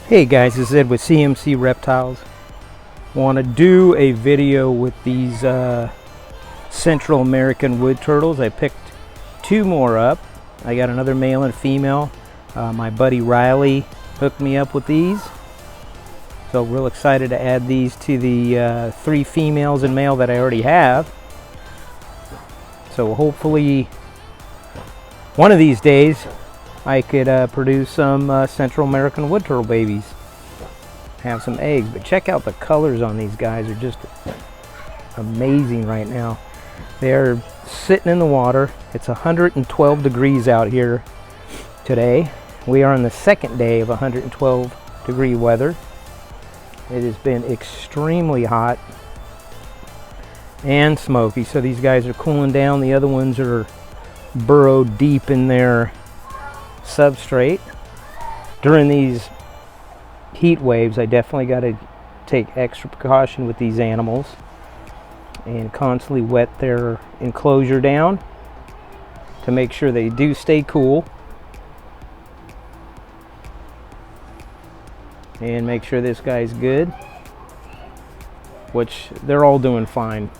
Hey guys, this is Ed with CMC Reptiles. Want to do a video with these Central American wood turtles. I picked two more up. I got another male and female. My buddy Riley hooked me up with these. So real excited to add these to the three females and male that I already have. So hopefully one of these days I could produce some Central American wood turtle babies, have some eggs. But check out the colors on these guys, are just amazing right now. They're sitting in the water. It's 112 degrees out here today. We are on the second day of 112 degree weather. It has been extremely hot and smoky, so these guys are cooling down. The other ones are burrowed deep in their substrate. During these heat waves, I definitely got to take extra precaution with these animals and constantly wet their enclosure down to make sure they do stay cool and make sure this guy's good, which they're all doing fine.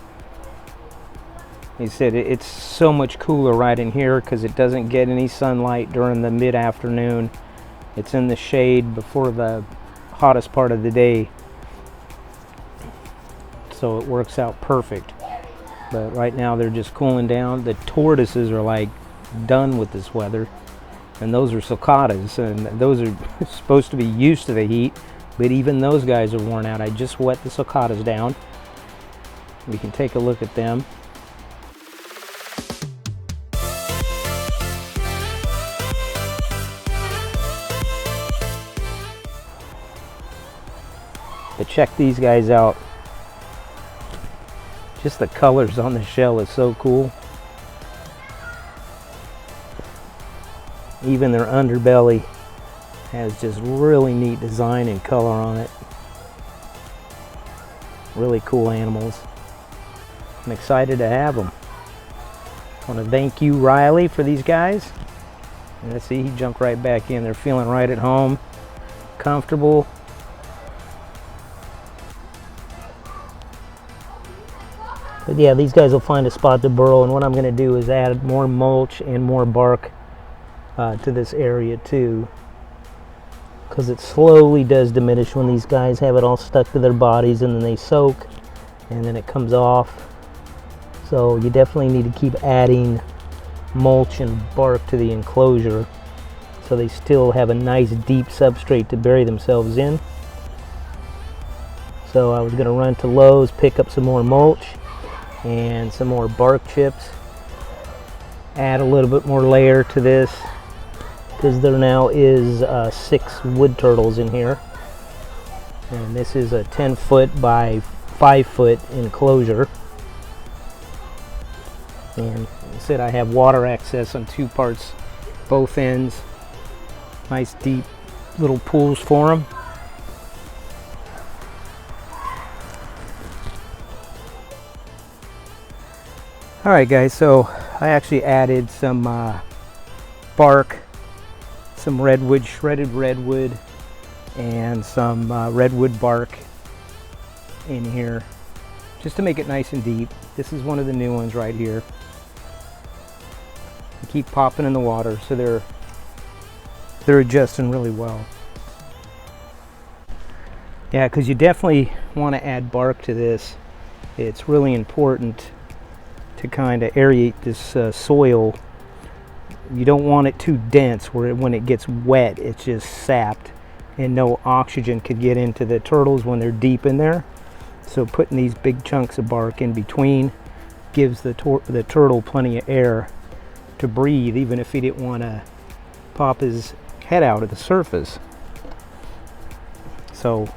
He said it's so much cooler right in here because it doesn't get any sunlight during the mid-afternoon. It's in the shade before the hottest part of the day, so it works out perfect. But right now they're just cooling down. The tortoises are like done with this weather, and those are sulcatas, and those are supposed to be used to the heat, but even those guys are worn out. I just wet the sulcatas down. We can take a look at them. But check these guys out. Just the colors on the shell is so cool. Even their underbelly has just really neat design and color on it. Really cool animals. I'm excited to have them. I want to thank you, Riley, for these guys. And let's see, he jumped right back in. They're feeling right at home, comfortable. But yeah, these guys will find a spot to burrow, and what I'm going to do is add more mulch and more bark to this area too, because it slowly does diminish when these guys have it all stuck to their bodies, and then they soak and then it comes off. So you definitely need to keep adding mulch and bark to the enclosure so they still have a nice deep substrate to bury themselves in. So I was going to run to Lowe's, pick up some more mulch and some more bark chips, add a little bit more layer to this because there now is 6 wood turtles in here, and this is a 10-foot by 5-foot enclosure. And like I said, I have water access on 2 parts, both ends. Nice deep little pools for them. Alright guys, so I actually added some bark, some redwood, shredded redwood, and some redwood bark in here just to make it nice and deep. This is one of the new ones right here. They keep popping in the water, so they're adjusting really well. Yeah, because you definitely want to add bark to this. It's really important to kind of aerate this soil. You don't want it too dense where when it gets wet it's just sapped and no oxygen could get into the turtles when they're deep in there. So putting these big chunks of bark in between gives the turtle plenty of air to breathe, even if he didn't want to pop his head out of the surface. So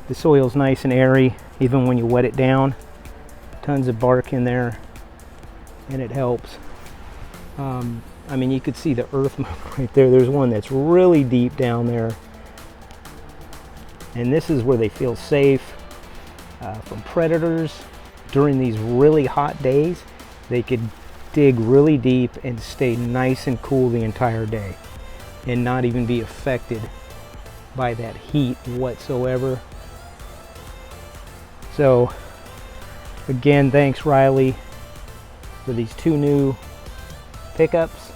the soil's nice and airy even when you wet it down. Tons of bark in there, and it helps. I mean, you could see the earth right there. There's one that's really deep down there, and this is where they feel safe from predators. During these really hot days, they could dig really deep and stay nice and cool the entire day and not even be affected by that heat whatsoever. So again, thanks Riley for these 2 new pickups.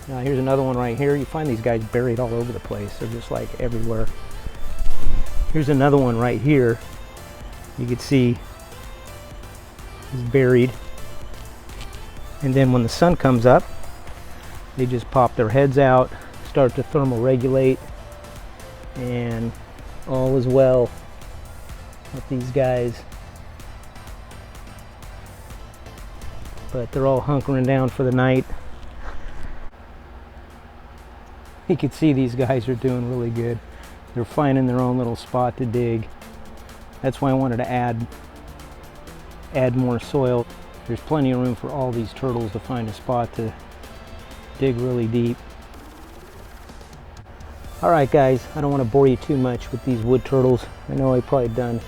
Now here's another one right here. You find these guys buried all over the place. They're just like everywhere. Here's another one right here. You can see he's buried. And then when the sun comes up, they just pop their heads out, start to thermoregulate, and all is well with these guys. But they're all hunkering down for the night. You can see these guys are doing really good. They're finding their own little spot to dig. That's why I wanted to add more soil. There's plenty of room for all these turtles to find a spot to dig really deep. Alright guys, I don't want to bore you too much with these wood turtles. I know I've probably done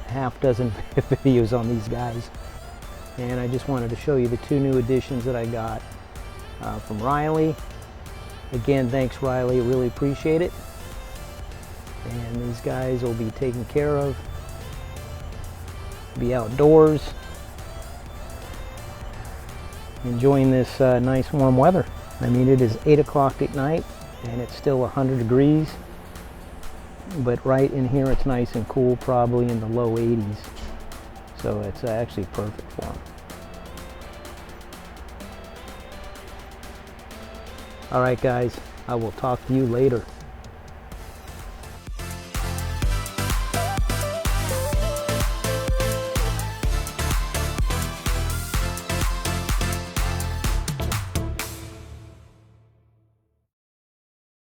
a half dozen videos on these guys. And I just wanted to show you the 2 new additions that I got from Riley. Again, thanks Riley, really appreciate it. And these guys will be taken care of. Be outdoors, enjoying this nice warm weather. I mean, it is 8 o'clock at night and it's still 100 degrees, but right in here it's nice and cool, probably in the low 80s. So it's actually perfect for them. Alright guys, I will talk to you later.